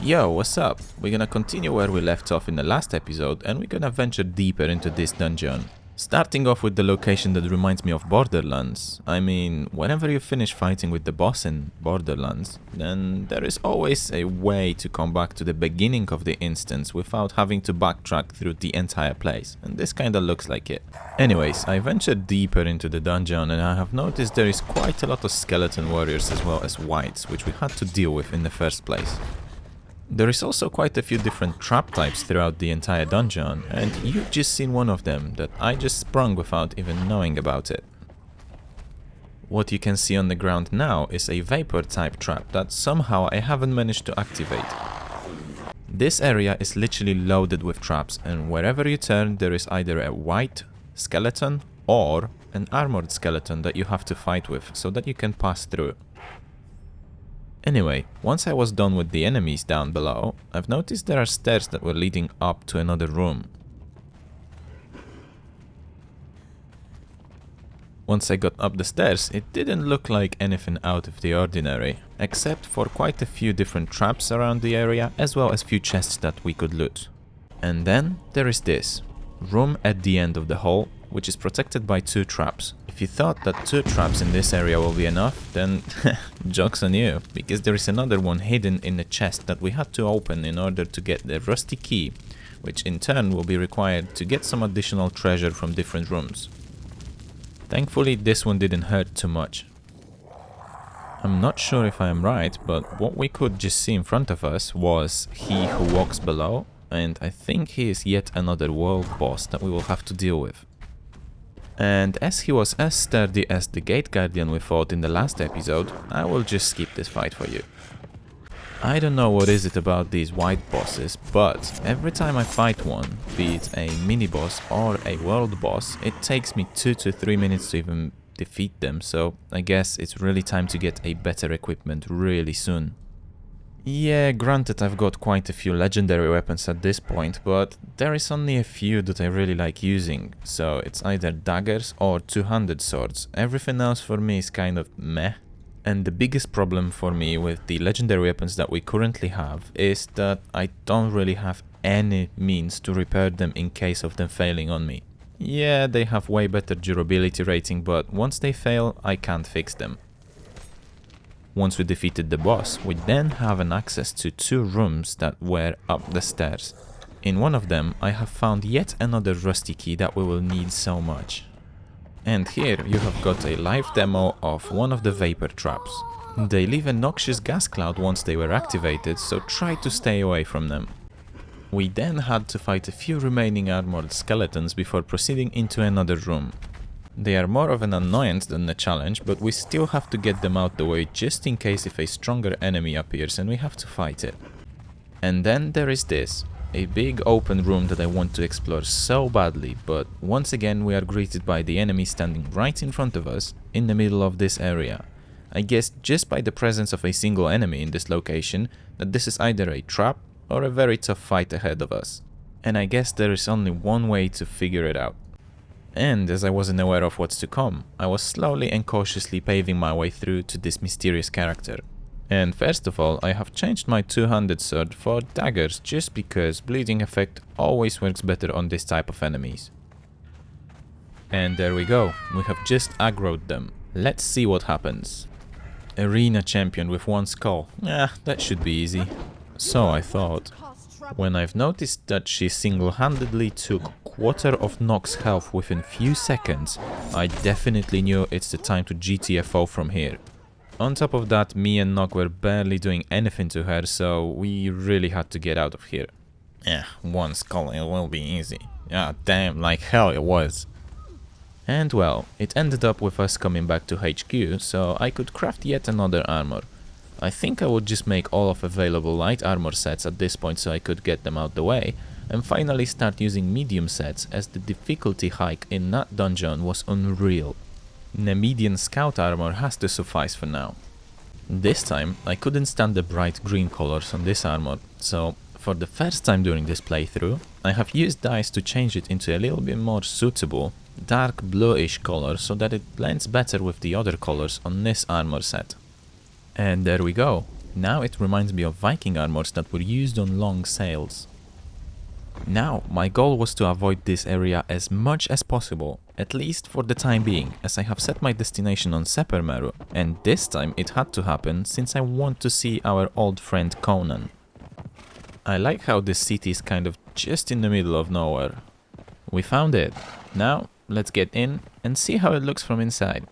Yo, what's up? We're gonna continue where we left off in the last episode and we're gonna venture deeper into this dungeon. Starting off with the location that reminds me of Borderlands. I mean, whenever you finish fighting with the boss in Borderlands, then there is always a way to come back to the beginning of the instance without having to backtrack through the entire place, and this kinda looks like it. Anyways, I ventured deeper into the dungeon and I have noticed there is quite a lot of skeleton warriors as well as wights, which we had to deal with in the first place. There is also quite a few different trap types throughout the entire dungeon, and you've just seen one of them that I just sprung without even knowing about it. What you can see on the ground now is a vapor type trap that somehow I haven't managed to activate. This area is literally loaded with traps, and wherever you turn there is either a wight skeleton or an armored skeleton that you have to fight with so that you can pass through. Anyway, once I was done with the enemies down below, I've noticed there are stairs that were leading up to another room. Once I got up the stairs, it didn't look like anything out of the ordinary, except for quite a few different traps around the area, as well as few chests that we could loot. And then there is this room at the end of the hall, which is protected by two traps. If you thought that two traps in this area will be enough, then joke's on you, because there is another one hidden in the chest that we had to open in order to get the rusty key, which in turn will be required to get some additional treasure from different rooms. Thankfully, this one didn't hurt too much. I'm not sure if I am right, but what we could just see in front of us was He Who Walks Below, and I think he is yet another world boss that we will have to deal with. And as he was as sturdy as the Gate Guardian we fought in the last episode, I will just skip this fight for you. I don't know what is it about these white bosses, but every time I fight one, be it a mini-boss or a world boss, it takes me 2 to 3 minutes to even defeat them, so I guess it's really time to get a better equipment really soon. Yeah, granted I've got quite a few legendary weapons at this point, but there is only a few that I really like using, so it's either daggers or two-handed swords. Everything else for me is kind of meh. And the biggest problem for me with the legendary weapons that we currently have is that I don't really have any means to repair them in case of them failing on me. Yeah, they have way better durability rating, but once they fail, I can't fix them. Once we defeated the boss, we then have an access to two rooms that were up the stairs. In one of them, I have found yet another rusty key that we will need so much. And here you have got a live demo of one of the vapor traps. They leave a noxious gas cloud once they were activated, so try to stay away from them. We then had to fight a few remaining armored skeletons before proceeding into another room. They are more of an annoyance than a challenge, but we still have to get them out the way just in case if a stronger enemy appears and we have to fight it. And then there is this, a big open room that I want to explore so badly, but once again we are greeted by the enemy standing right in front of us, in the middle of this area. I guess just by the presence of a single enemy in this location, that this is either a trap or a very tough fight ahead of us. And I guess there is only one way to figure it out. And as I wasn't aware of what's to come, I was slowly and cautiously paving my way through to this mysterious character. And first of all, I have changed my two-handed sword for daggers just because bleeding effect always works better on this type of enemies. And there we go, we have just aggroed them. Let's see what happens. Arena champion with one skull, that should be easy. So I thought. When I've noticed that she single-handedly took quarter of Nox's health within few seconds, I definitely knew it's the time to GTFO from here. On top of that, me and Nox were barely doing anything to her, so we really had to get out of here. One skull, it will be easy. Damn, like hell it was. And well, it ended up with us coming back to HQ, so I could craft yet another armor. I think I would just make all of available light armor sets at this point so I could get them out the way, and finally start using medium sets as the difficulty hike in that dungeon was unreal. Nemedian scout armor has to suffice for now. This time I couldn't stand the bright green colors on this armor, so for the first time during this playthrough, I have used dyes to change it into a little bit more suitable, dark bluish color so that it blends better with the other colors on this armor set. And there we go. Now it reminds me of Viking armors that were used on long sails. Now, my goal was to avoid this area as much as possible, at least for the time being, as I have set my destination on Sepermeru, and this time it had to happen since I want to see our old friend Conan. I like how this city is kind of just in the middle of nowhere. We found it. Now, let's get in and see how it looks from inside.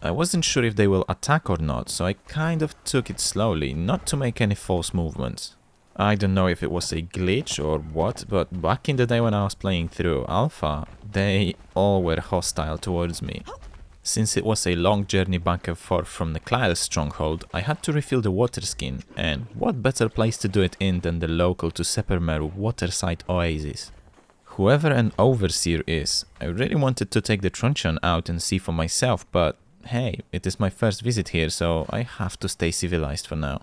I wasn't sure if they will attack or not, so I kind of took it slowly, not to make any false movements. I don't know if it was a glitch or what, but back in the day when I was playing through Alpha, they all were hostile towards me. Since it was a long journey back and forth from the Clile's stronghold, I had to refill the water skin, and what better place to do it in than the local to Sepermeru waterside oasis. Whoever an overseer is, I really wanted to take the truncheon out and see for myself, but hey, it is my first visit here, so I have to stay civilized for now.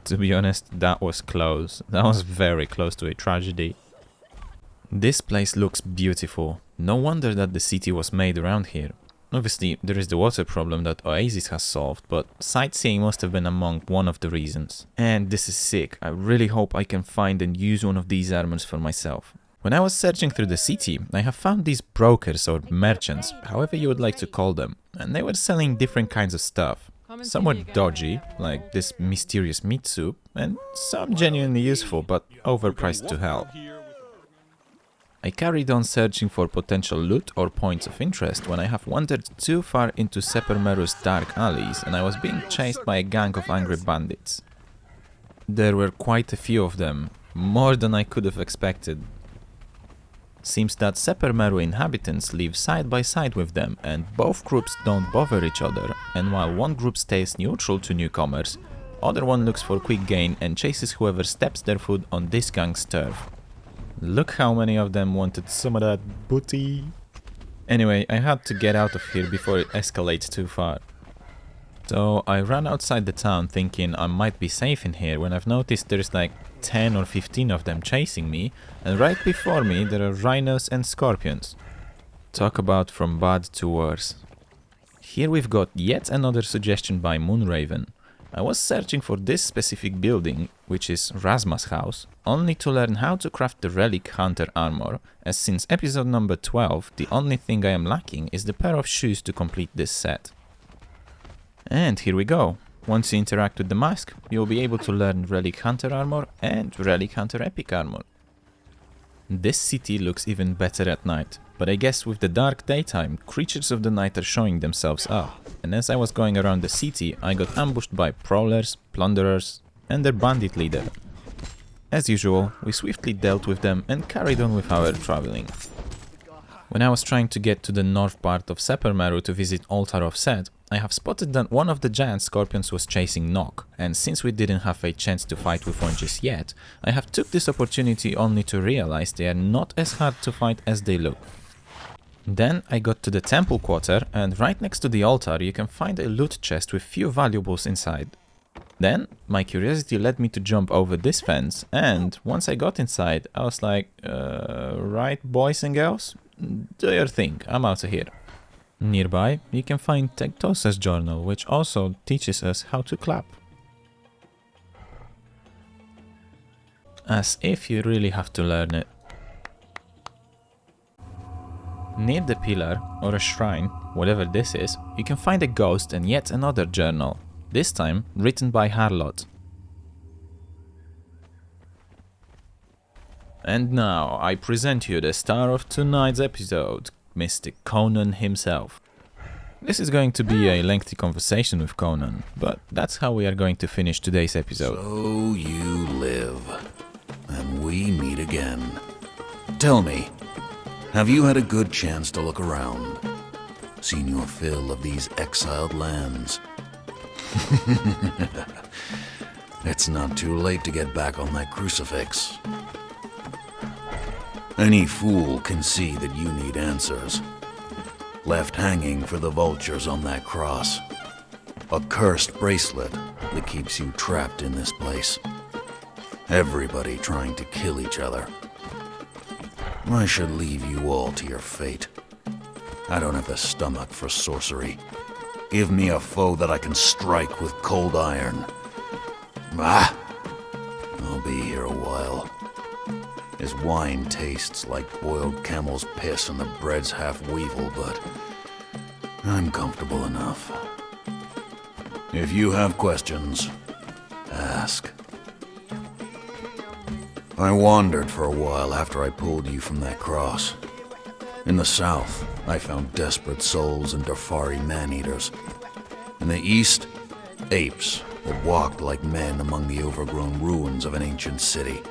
To be honest, that was close. That was very close to a tragedy. This place looks beautiful. No wonder that the city was made around here. Obviously, there is the water problem that Oasis has solved, but sightseeing must have been among one of the reasons. And this is sick. I really hope I can find and use one of these armors for myself. When I was searching through the city, I have found these brokers or merchants, however you would like to call them, and they were selling different kinds of stuff. Some were dodgy, like this mysterious meat soup, and some genuinely useful, but overpriced to hell. I carried on searching for potential loot or points of interest when I have wandered too far into Sepermeru's dark alleys and I was being chased by a gang of angry bandits. There were quite a few of them, more than I could have expected. Seems that Sepermeru inhabitants live side by side with them and both groups don't bother each other, and while one group stays neutral to newcomers, other one looks for quick gain and chases whoever steps their foot on this gang's turf. Look how many of them wanted some of that booty. Anyway, I had to get out of here before it escalates too far. So I ran outside the town thinking I might be safe in here when I've noticed there's like 10 or 15 of them chasing me, and right before me there are rhinos and scorpions. Talk about from bad to worse. Here we've got yet another suggestion by Moonraven. I was searching for this specific building, which is Razma's house, only to learn how to craft the Relic Hunter armor, as since episode number 12 the only thing I am lacking is the pair of shoes to complete this set. And here we go. Once you interact with the mask, you'll be able to learn Relic Hunter armor and Relic Hunter epic armor. This city looks even better at night, but I guess with the dark daytime, creatures of the night are showing themselves up, and as I was going around the city, I got ambushed by Prowlers, Plunderers, and their bandit leader. As usual, we swiftly dealt with them and carried on with our traveling. When I was trying to get to the north part of Sepermeru to visit Altar of Set, I have spotted that one of the giant scorpions was chasing Nock, and since we didn't have a chance to fight with one just yet, I have took this opportunity only to realize they are not as hard to fight as they look. Then I got to the temple quarter, and right next to the altar you can find a loot chest with few valuables inside. Then my curiosity led me to jump over this fence, and once I got inside I was like, right boys and girls, do your thing, I'm out of here. Nearby you can find Tektosa's journal, which also teaches us how to clap. As if you really have to learn it. Near the pillar, or a shrine, whatever this is, you can find a ghost and yet another journal, this time written by Harlot. And now I present you the star of tonight's episode, Mr. Conan himself. This is going to be a lengthy conversation with Conan, but that's how we are going to finish today's episode. So you live, and we meet again. Tell me, have you had a good chance to look around? Seen your fill of these exiled lands? It's not too late to get back on that crucifix. Any fool can see that you need answers. Left hanging for the vultures on that cross. A cursed bracelet that keeps you trapped in this place. Everybody trying to kill each other. I should leave you all to your fate. I don't have the stomach for sorcery. Give me a foe that I can strike with cold iron. Ah! I'll be here a while. His wine tastes like boiled camel's piss and the bread's half weevil, but I'm comfortable enough. If you have questions, ask. I wandered for a while after I pulled you from that cross. In the south, I found desperate souls and Darfari man-eaters. In the east, apes that walked like men among the overgrown ruins of an ancient city.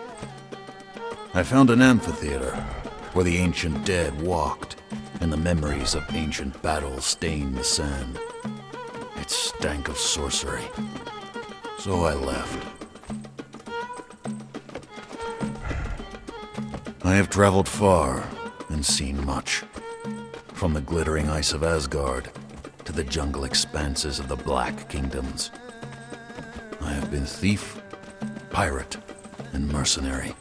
I found an amphitheater where the ancient dead walked, and the memories of ancient battles stained the sand. It stank of sorcery, so I left. I have traveled far and seen much, from the glittering ice of Asgard to the jungle expanses of the Black Kingdoms. I have been thief, pirate, and mercenary.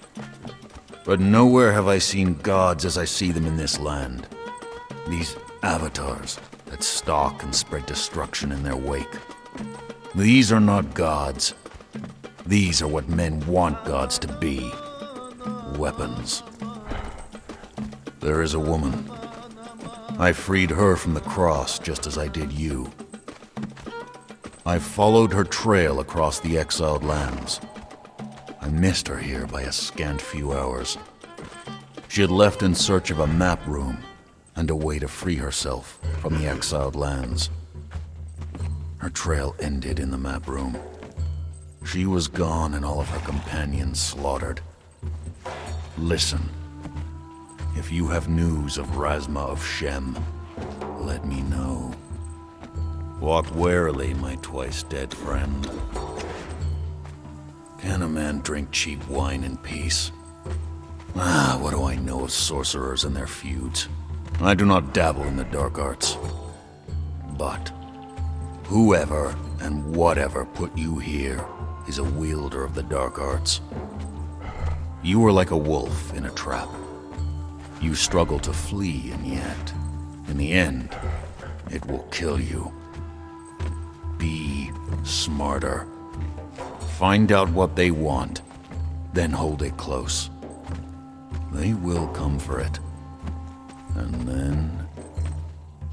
But nowhere have I seen gods as I see them in this land. These avatars that stalk and spread destruction in their wake. These are not gods. These are what men want gods to be. Weapons. There is a woman. I freed her from the cross just as I did you. I followed her trail across the exiled lands. I missed her here by a scant few hours. She had left in search of a map room and a way to free herself from the exiled lands. Her trail ended in the map room. She was gone and all of her companions slaughtered. Listen. If you have news of Razma of Shem, let me know. Walk warily, my twice-dead friend. Can a man drink cheap wine in peace? What do I know of sorcerers and their feuds? I do not dabble in the dark arts. But whoever and whatever put you here is a wielder of the dark arts. You are like a wolf in a trap. You struggle to flee, and yet, in the end, it will kill you. Be smarter. Find out what they want, then hold it close. They will come for it. And then,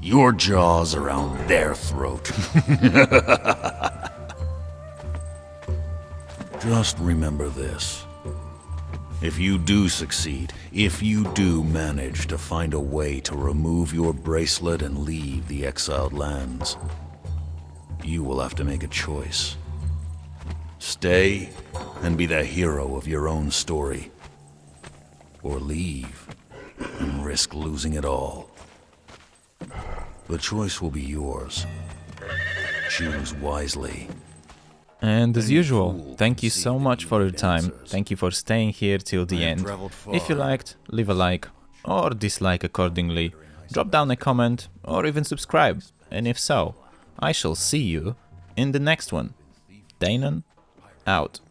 your jaws around their throat. Just remember this. If you do succeed, if you do manage to find a way to remove your bracelet and leave the exiled lands, you will have to make a choice. Stay and be the hero of your own story, or leave and risk losing it all. The choice will be yours. Choose wisely. And as usual, thank you so much for your time. Thank you for staying here till the end. If you liked, leave a like or dislike accordingly. Drop down a comment or even subscribe. And if so, I shall see you in the next one. Deynon, out.